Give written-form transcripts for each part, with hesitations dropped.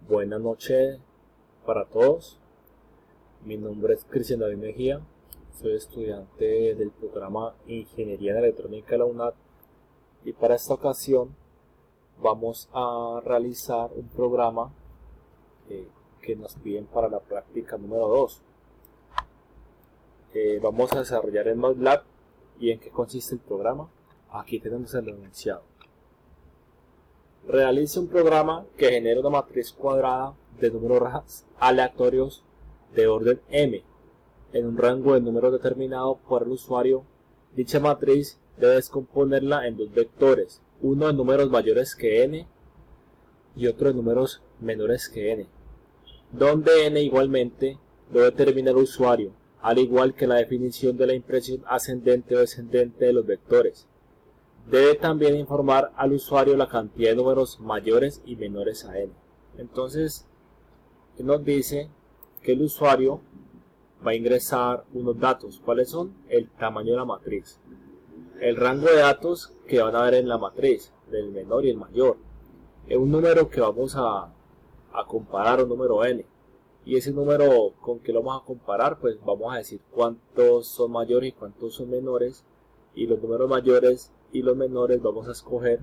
Buenas noches para todos. Mi nombre es Cristian David Mejía. Soy estudiante del programa Ingeniería en Electrónica de la UNAD y para esta ocasión vamos a realizar un programa que nos piden para la práctica número 2. Vamos a desarrollar en MATLAB. ¿Y en qué consiste el programa? Aquí tenemos el enunciado. Realice un programa que genere una matriz cuadrada de números aleatorios de orden m en un rango de números determinado por el usuario. Dicha matriz debe descomponerla en dos vectores, uno de números mayores que n y otro de números menores que n, donde n igualmente lo determina el usuario, al igual que la definición de la impresión ascendente o descendente de los vectores. Debe también informar al usuario la cantidad de números mayores y menores a n. Entonces, nos dice que el usuario va a ingresar unos datos. ¿Cuáles son? El tamaño de la matriz, el rango de datos que van a ver en la matriz, del menor y el mayor, un número que vamos a comparar, un número n. Y ese número con que lo vamos a comparar, pues vamos a decir cuántos son mayores y cuántos son menores. Y los números mayores y los menores vamos a escoger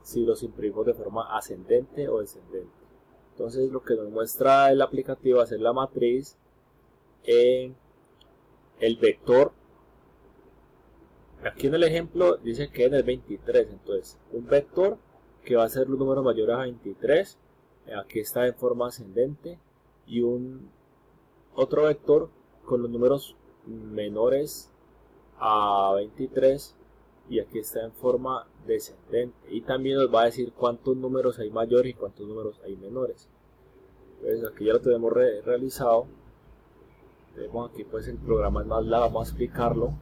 si los imprimimos de forma ascendente o descendente. Entonces lo que nos muestra el aplicativo es la matriz en el vector. Aquí en el ejemplo dice que en el 23, entonces un vector que va a ser los números mayores a 23, aquí está en forma ascendente, y otro vector con los números menores a 23 y aquí está en forma descendente, y también nos va a decir cuántos números hay mayores y cuántos números hay menores. Entonces aquí ya lo tenemos realizado. Tenemos aquí pues el programa en MATLAB, vamos a explicarlo.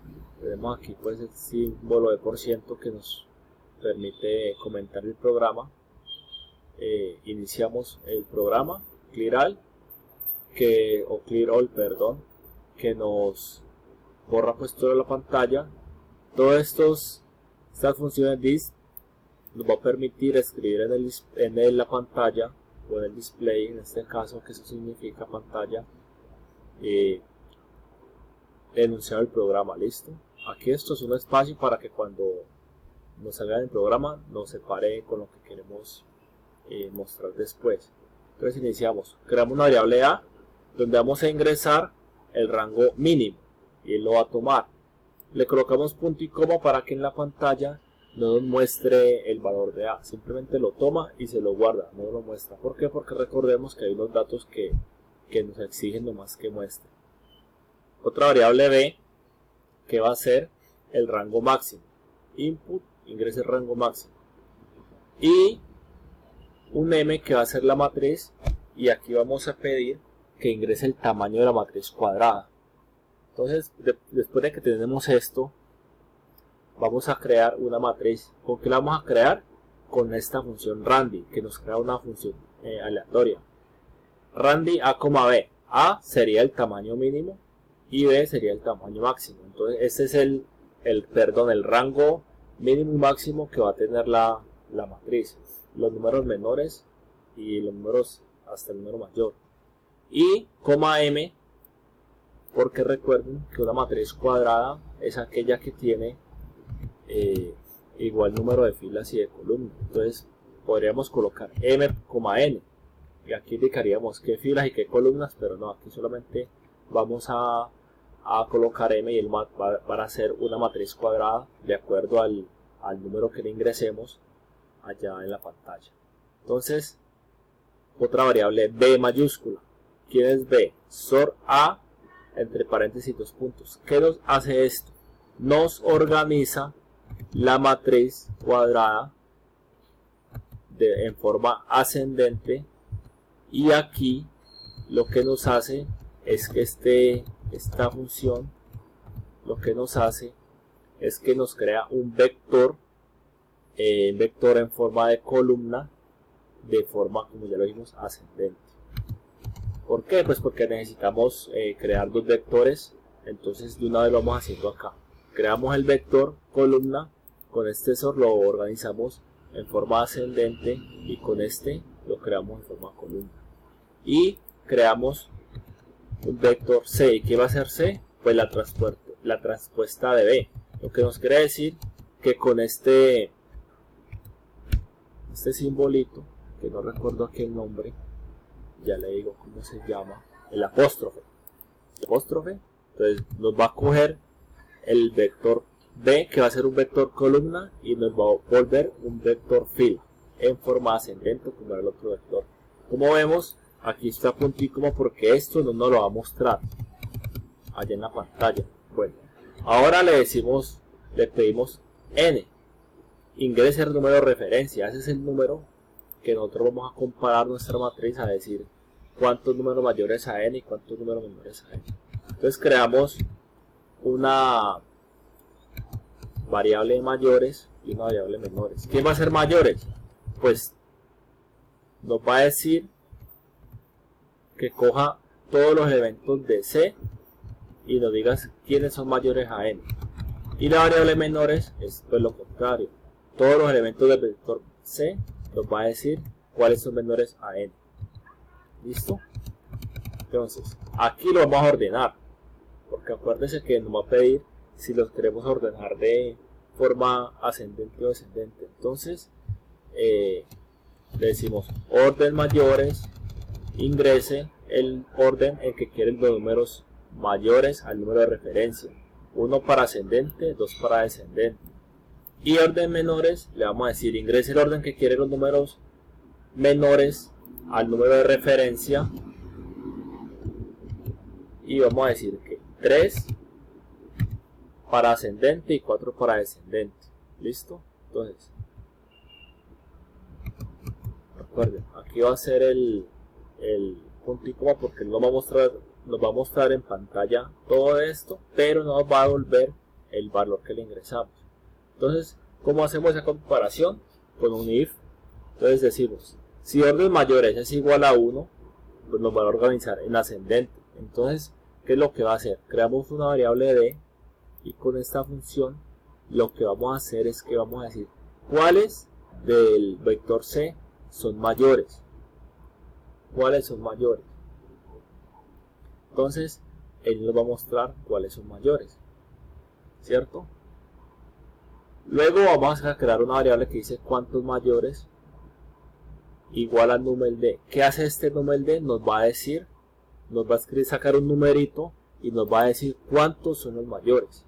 Tenemos aquí pues el símbolo de % que nos permite comentar el programa. Iniciamos el programa clear all, que nos borra pues toda la pantalla. Todas estas funciones this nos va a permitir escribir en la pantalla o en el display, en este caso, que eso significa pantalla, enunciado el programa. Listo. Aquí esto es un espacio para que cuando nos salga el programa nos separe con lo que queremos mostrar después. Entonces iniciamos, creamos una variable a donde vamos a ingresar el rango mínimo y él lo va a tomar. Le colocamos punto y coma para que en la pantalla no nos muestre el valor de a, simplemente lo toma y se lo guarda, no lo muestra. ¿Por qué? Porque recordemos que hay unos datos que nos exigen nomás que muestre. Otra variable b que va a ser el rango máximo, input, ingrese el rango máximo, y un m que va a ser la matriz, y aquí vamos a pedir que ingrese el tamaño de la matriz cuadrada. Entonces, después de que tenemos esto, vamos a crear una matriz. ¿Con qué la vamos a crear? Con esta función randy, que nos crea una función aleatoria. Randy a, b. A sería el tamaño mínimo y b sería el tamaño máximo. Entonces, este es el rango mínimo y máximo que va a tener la matriz. Los números menores y los números hasta el número mayor. Y coma m, porque recuerden que una matriz cuadrada es aquella que tiene igual número de filas y de columnas. Entonces podríamos colocar m, n, y aquí indicaríamos qué filas y qué columnas, pero no, aquí solamente vamos a colocar m y el va a hacer una matriz cuadrada de acuerdo al número que le ingresemos allá en la pantalla. Entonces, otra variable b mayúscula. ¿Quién es b? Sort a entre paréntesis 2 puntos. ¿Qué nos hace esto? Nos organiza la matriz cuadrada en forma ascendente, y aquí lo que nos hace es que esta función lo que nos hace es que nos crea un vector en forma de columna, de forma, como ya lo vimos, ascendente. ¿Por qué? Pues porque necesitamos crear dos vectores. Entonces de una vez lo vamos haciendo acá. Creamos el vector columna, con este sort lo organizamos en forma ascendente y con este lo creamos en forma columna. y creamos un vector C. ¿Y qué va a ser C? Pues la transpuesta de B, lo que nos quiere decir que con este simbolito, que no recuerdo aquí el nombre, ya le digo cómo se llama, el apóstrofe, entonces nos va a coger el vector B, que va a ser un vector columna, y nos va a volver un vector fila en forma ascendente como era el otro vector. Como vemos, aquí está puntísimo porque esto no nos lo va a mostrar allá en la pantalla. Bueno, ahora le pedimos n, ingrese el número de referencia. Ese es el número que nosotros vamos a comparar nuestra matriz, a decir cuántos números mayores a n y cuántos números menores a n. Entonces creamos una variable de mayores y una variable de menores. ¿Quién va a ser mayores? Pues nos va a decir que coja todos los elementos de C y nos diga quiénes son mayores a n. Y la variable menores es pues lo contrario. Todos los elementos del vector C nos va a decir cuáles son menores a n. ¿Listo? Entonces, aquí lo vamos a ordenar, porque acuérdense que nos va a pedir si los queremos ordenar de forma ascendente o descendente. Entonces, le decimos orden mayores, ingrese el orden en que quieren los números mayores al número de referencia, 1 para ascendente, 2 para descendente. Y orden menores, le vamos a decir ingrese el orden que quiere los números menores al número de referencia, y vamos a decir que 3 para ascendente y 4 para descendente. ¿Listo? Entonces, recuerden, aquí va a ser el punto y coma, porque nos va a mostrar en pantalla todo esto, pero nos va a devolver el valor que le ingresamos. Entonces, ¿cómo hacemos esa comparación? Con un if. Entonces decimos, si orden mayores es igual a 1, pues nos va a organizar en ascendente. Entonces, ¿qué es lo que va a hacer? Creamos una variable d, y con esta función lo que vamos a hacer es que vamos a decir cuáles del vector C son mayores. ¿Cuáles son mayores? Entonces, él nos va a mostrar cuáles son mayores, ¿cierto? Luego vamos a crear una variable que dice cuántos mayores igual al numen d. ¿Qué hace este numen d? Nos va a decir, nos va a sacar un numerito y nos va a decir cuántos son los mayores.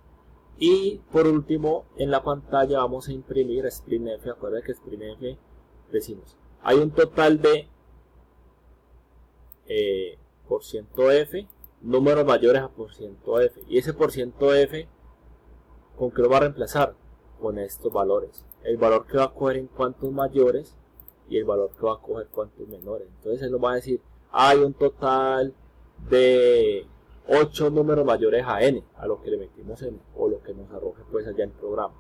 Y por último, en la pantalla vamos a imprimir sprintf. Acuérdense que sprintf decimos, hay un total de %f, números mayores a %f. Y ese %f, ¿con qué lo va a reemplazar? Con estos valores. El valor que va a coger en cuántos mayores y el valor que va a coger cuántos menores. Entonces él nos va a decir, hay un total de 8 números mayores a n, a lo que le metimos n, o lo que nos arroje pues allá en el programa.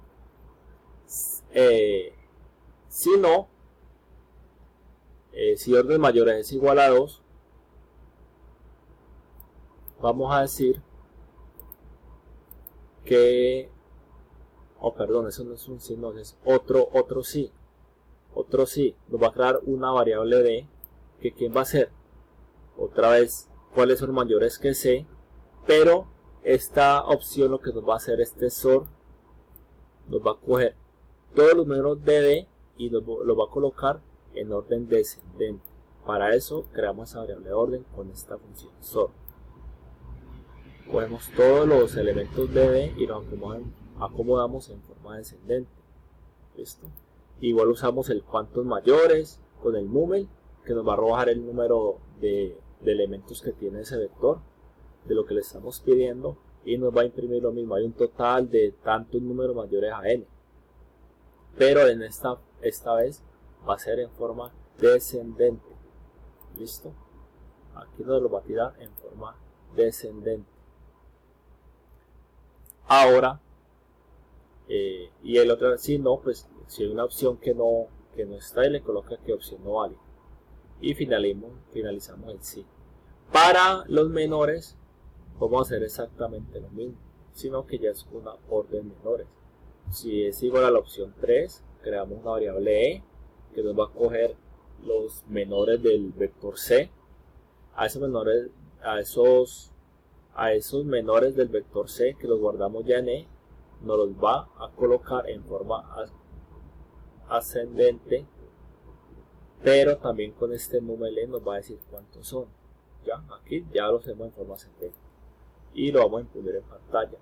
Si no, si orden mayores es igual a 2, vamos a decir que, perdón, eso no es un sí, no, es otro sí. Otro sí, nos va a crear una variable d, que ¿quién va a ser? Otra vez, cuáles son mayores que c, pero esta opción lo que nos va a hacer este SOR, nos va a coger todos los números de d y lo va a colocar en orden descendente. Para eso creamos esa variable de orden con esta función SOR. Cogemos todos los elementos de d y los acomodamos en forma descendente. ¿Listo? Igual usamos el cuantos mayores con el numen, que nos va a arrojar el número de elementos que tiene ese vector, de lo que le estamos pidiendo, y nos va a imprimir lo mismo. Hay un total de tantos números mayores a n, pero en esta vez va a ser en forma descendente. ¿Listo? Aquí nos lo va a tirar en forma descendente. Ahora, y el otro, si no, pues si hay una opción que no está, y le coloca que opción no vale. Y finalizamos el sí. Para los menores, vamos a hacer exactamente lo mismo, sino que ya es una orden menores. Si es igual a la opción 3, creamos una variable e, que nos va a coger los menores del vector c. a esos menores, a esos menores del vector C que los guardamos ya en E, nos los va a colocar en forma ascendente, pero también con este número nos va a decir cuántos son. Ya aquí ya los hacemos en forma ascendente y lo vamos a imprimir en pantalla.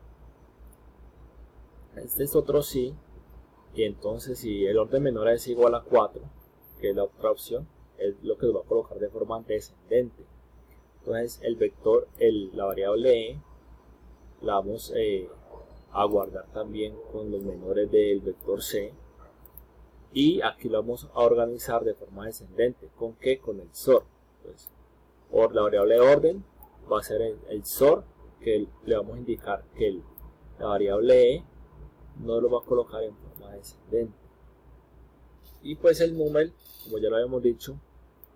Este es otro sí, y entonces si el orden menor es igual a 4, que es la otra opción, es lo que nos va a colocar de forma descendente. Entonces el vector, la variable E, la vamos a guardar también con los menores del vector C, y aquí lo vamos a organizar de forma descendente. ¿Con qué? Con el sort. Entonces, la variable de orden va a ser el sort, que le vamos a indicar que la variable E no lo va a colocar en forma descendente. Y pues el número, como ya lo habíamos dicho,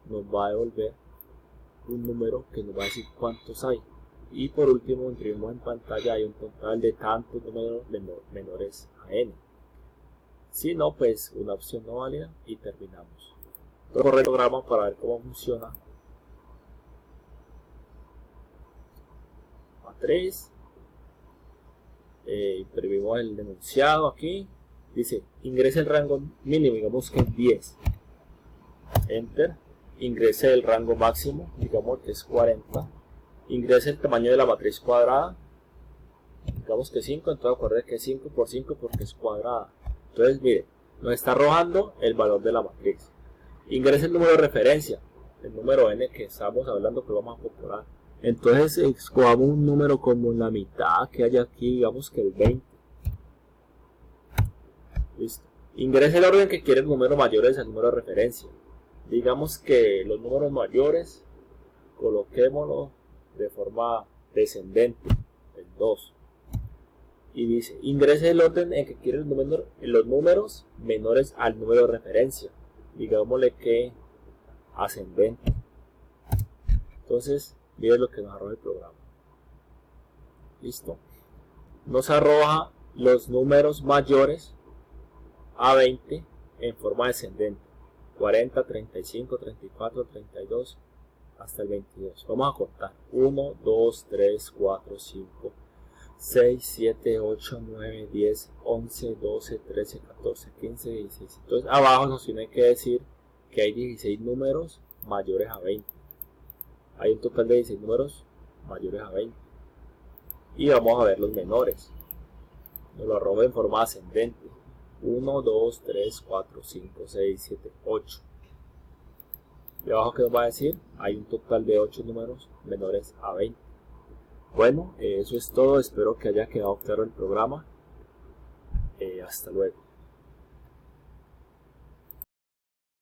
nos va a devolver un número que nos va a decir cuántos hay. Y por último, imprimimos en pantalla, hay un total de tantos números menores a n. Si no, pues una opción no válida y terminamos. Corre el programa para ver cómo funciona. A3. Imprimimos el enunciado aquí. Dice, ingrese el rango mínimo, digamos que es 10. Enter. Ingrese el rango máximo, digamos que es 40. Ingrese el tamaño de la matriz cuadrada, digamos que 5, entonces acuérdense que es 5 por 5 porque es cuadrada. Entonces mire, nos está arrojando el valor de la matriz. Ingrese el número de referencia, el número n que estamos hablando que lo vamos a incorporar. Entonces escogamos un número como la mitad que hay aquí, digamos que el 20. Listo. Ingrese el orden que quiere el número mayores al número de referencia. Digamos que los números mayores coloquémoslo de forma descendente, el 2. Y dice, ingrese el orden en que quiere los números menores al número de referencia. Digámosle que ascendente. Entonces, miren lo que nos arroja el programa. Listo. Nos arroja los números mayores a 20 en forma descendente. 40, 35, 34, 32, hasta el 22. Vamos a contar. 1, 2, 3, 4, 5, 6, 7, 8, 9, 10, 11, 12, 13, 14, 15, 16. Entonces abajo nos tiene que decir que hay 16 números mayores a 20. Hay un total de 16 números mayores a 20. Y vamos a ver los menores. Nos lo arroja en forma ascendente. 1, 2, 3, 4, 5, 6, 7, 8. Y abajo que nos va a decir, hay un total de 8 números menores a 20. Bueno, eso es todo. Espero que haya quedado claro el programa. Hasta luego.